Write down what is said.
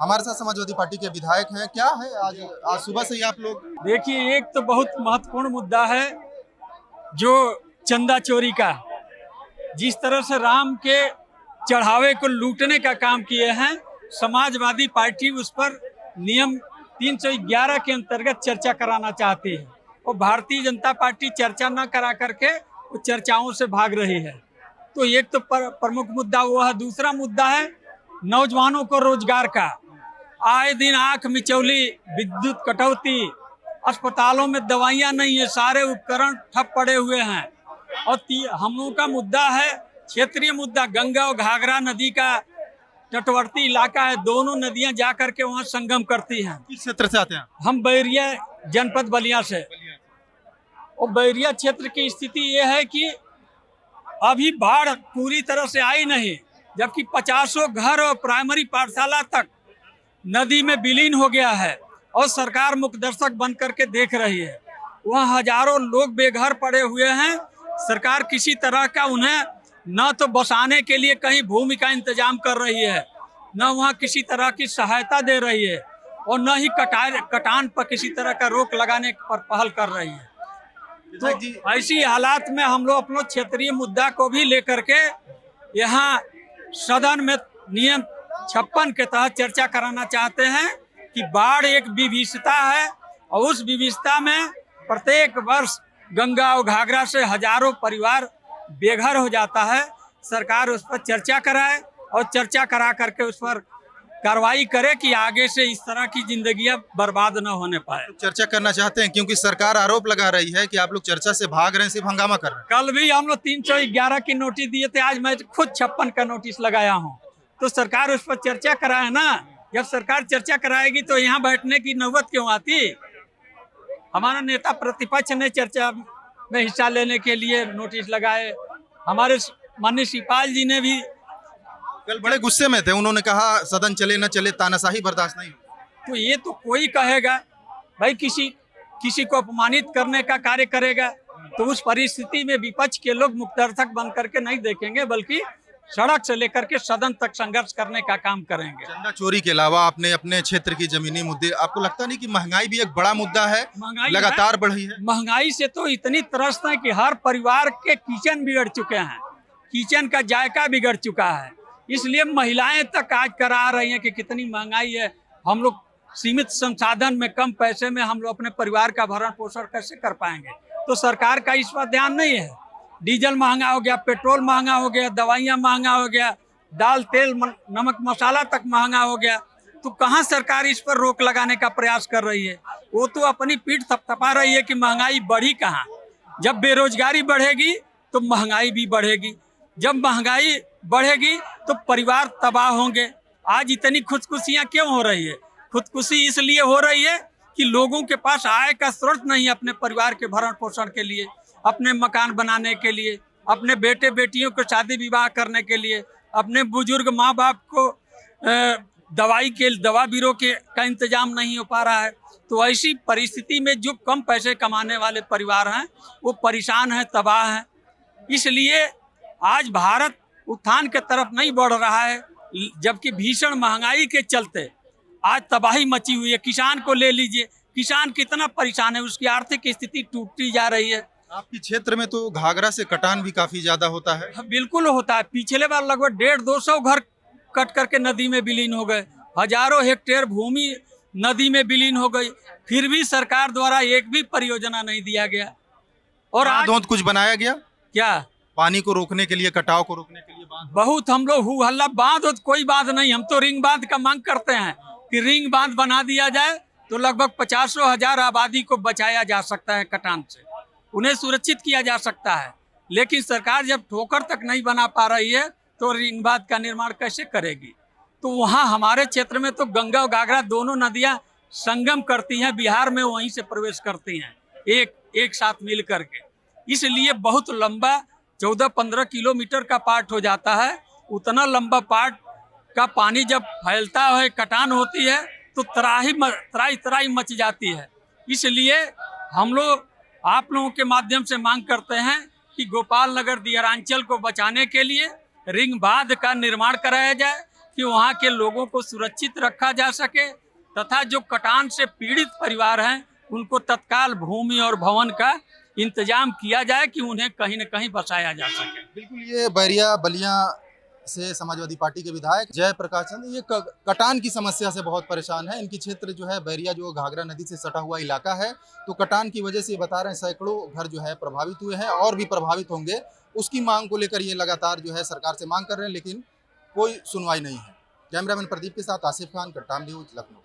हमारे साथ समाजवादी पार्टी के विधायक हैं। क्या है आज आज सुबह से ही आप लोग? देखिए, एक तो बहुत महत्वपूर्ण मुद्दा है जो चंदा चोरी का। जिस तरह से राम के चढ़ावे को लूटने का काम किए हैं, समाजवादी पार्टी उस पर नियम 311 के अंतर्गत चर्चा कराना चाहती है और भारतीय जनता पार्टी चर्चा न करा करके वो चर्चाओं से भाग रही है। तो एक तो प्रमुख मुद्दा वो है। दूसरा मुद्दा है नौजवानों को रोजगार का। आए दिन आंख मिचौली, विद्युत कटौती, अस्पतालों में दवाइयां नहीं है, सारे उपकरण ठप पड़े हुए हैं। और हम लोगों का मुद्दा है क्षेत्रीय मुद्दा, गंगा और घाघरा नदी का तटवर्ती इलाका है। दोनों नदियां जा करके वहां संगम करती हैं। किस क्षेत्र से आते हैं? हम बैरिया जनपद बलिया से। और बैरिया क्षेत्र की स्थिति ये है कि अभी बाढ़ पूरी तरह से आई नहीं, जबकि 50 घर और प्राइमरी पाठशाला तक नदी में विलीन हो गया है और सरकार मुखदर्शक बन करके देख रही है। वहाँ हजारों लोग बेघर पड़े हुए हैं। सरकार किसी तरह का उन्हें न तो बसाने के लिए कहीं भूमि का इंतजाम कर रही है, न वहाँ किसी तरह की सहायता दे रही है और न ही कटान पर किसी तरह का रोक लगाने पर पहल कर रही है। तो ऐसी हालात में हम लोग अपने क्षेत्रीय मुद्दा को भी लेकर के यहाँ सदन में नियम 56 के तहत चर्चा कराना चाहते हैं कि बाढ़ एक विभीषिका है और उस विभीषिका में प्रत्येक वर्ष गंगा और घाघरा से हजारों परिवार बेघर हो जाता है। सरकार उस पर चर्चा कराए और चर्चा करा करके उस पर कार्रवाई करे कि आगे से इस तरह की जिंदगियां बर्बाद न होने पाए। चर्चा करना चाहते हैं क्योंकि सरकार आरोप लगा रही है कि आप लोग चर्चा से भाग रहे हैं, सिर्फ हंगामा कर रहे हैं। कल भी हम लोग 311 की नोटिस दिए थे, आज मैं खुद 56 का नोटिस लगाया हूँ। तो सरकार उस पर चर्चा कराए ना। जब सरकार चर्चा कराएगी तो यहाँ बैठने की नौबत क्यों आती? हमारा नेता प्रतिपक्ष ने चर्चा में हिस्सा लेने के लिए नोटिस लगाए। हमारे माननीय शिवपाल जी ने भी कल बड़े गुस्से में थे, उन्होंने कहा सदन चले न चले तानाशाही बर्दाश्त नहीं। तो ये तो कोई कहेगा भाई, किसी को अपमानित करने का कार्य करेगा तो उस परिस्थिति में विपक्ष के लोग मुखदर्शक बन करके नहीं देखेंगे, बल्कि सड़क से लेकर के सदन तक संघर्ष करने का काम करेंगे। चंदा चोरी के अलावा आपने अपने क्षेत्र की जमीनी मुद्दे, आपको लगता नहीं कि महंगाई भी एक बड़ा मुद्दा है? महंगाई लगातार बढ़ी है। महंगाई से तो इतनी त्रस्त है कि हर परिवार के किचन बिगड़ चुके हैं, किचन का जायका बिगड़ चुका है। इसलिए महिलाएं तक आज करा रही हैं कि कितनी महंगाई है, हम लोग सीमित संसाधन में कम पैसे में हम लोग अपने परिवार का भरण पोषण कैसे कर पाएंगे। तो सरकार का इस पर ध्यान नहीं है। डीजल महंगा हो गया, पेट्रोल महंगा हो गया, दवाइयाँ महंगा हो गया, दाल तेल नमक मसाला तक महंगा हो गया। तो कहाँ सरकार इस पर रोक लगाने का प्रयास कर रही है? वो तो अपनी पीठ थपथपा रही है कि महंगाई बढ़ी कहाँ। जब बेरोजगारी बढ़ेगी तो महंगाई भी बढ़ेगी, जब महंगाई बढ़ेगी तो परिवार तबाह होंगे। आज इतनी खुदकुशियाँ क्यों हो रही है? खुदकुशी इसलिए हो रही है कि लोगों के पास आय का स्रोत नहीं है अपने परिवार के भरण पोषण के लिए, अपने मकान बनाने के लिए, अपने बेटे बेटियों को शादी विवाह करने के लिए, अपने बुजुर्ग माँ बाप को दवा बीरो का इंतजाम नहीं हो पा रहा है। तो ऐसी परिस्थिति में जो कम पैसे कमाने वाले परिवार हैं वो परेशान हैं, तबाह हैं। इसलिए आज भारत उत्थान के तरफ नहीं बढ़ रहा है, जबकि भीषण महंगाई के चलते आज तबाही मची हुई है। किसान को ले लीजिए, किसान कितना परेशान है, उसकी आर्थिक स्थिति टूटती जा रही है। आपके क्षेत्र में तो घाघरा से कटान भी काफी ज्यादा होता है। बिल्कुल होता है। पिछले बार लगभग 150-200 घर कट करके नदी में विलीन हो गए, हजारों हेक्टेयर भूमि नदी में विलीन हो गई, फिर भी सरकार द्वारा एक भी परियोजना नहीं दिया गया। और आज कुछ बनाया गया क्या? पानी को रोकने के लिए, कटाव को रोकने के लिए बांध? बहुत हम लोग हु हल्ला, बांध हो कोई बांध नहीं। हम तो रिंग बांध का मांग करते हैं कि रिंग बांध बना दिया जाए तो लगभग 50,000 आबादी को बचाया जा सकता है कटान से, उन्हें सुरक्षित किया जा सकता है। लेकिन सरकार जब ठोकर तक नहीं बना पा रही है तो रिंग बांध का निर्माण कैसे करेगी? तो वहाँ हमारे क्षेत्र में तो गंगा और घाघरा दोनों नदियाँ संगम करती हैं, बिहार में वहीं से प्रवेश करती हैं एक साथ मिल करके। इसलिए बहुत लंबा 14-15 किलोमीटर का पार्ट हो जाता है। उतना लंबा पार्ट का पानी जब फैलता है, कटान होती है तो तराई मच जाती है। इसलिए हम लोग आप लोगों के माध्यम से मांग करते हैं कि गोपाल नगर दियरांचल को बचाने के लिए रिंग बांध का निर्माण कराया जाए कि वहाँ के लोगों को सुरक्षित रखा जा सके तथा जो कटान से पीड़ित परिवार हैं उनको तत्काल भूमि और भवन का इंतजाम किया जाए कि उन्हें कहीं न कहीं बसाया जा सके। बिल्कुल, ये बैरिया बलिया से समाजवादी पार्टी के विधायक जयप्रकाश चंद्र ये कटान की समस्या से बहुत परेशान है। इनकी क्षेत्र जो है बैरिया जो घाघरा नदी से सटा हुआ इलाका है, तो कटान की वजह से ये बता रहे हैं सैकड़ों घर जो है प्रभावित हुए हैं और भी प्रभावित होंगे। उसकी मांग को लेकर ये लगातार जो है सरकार से मांग कर रहे हैं, लेकिन कोई सुनवाई नहीं है। कैमरामैन प्रदीप के साथ आसिफ खान, कट्टाम न्यूज, लखनऊ।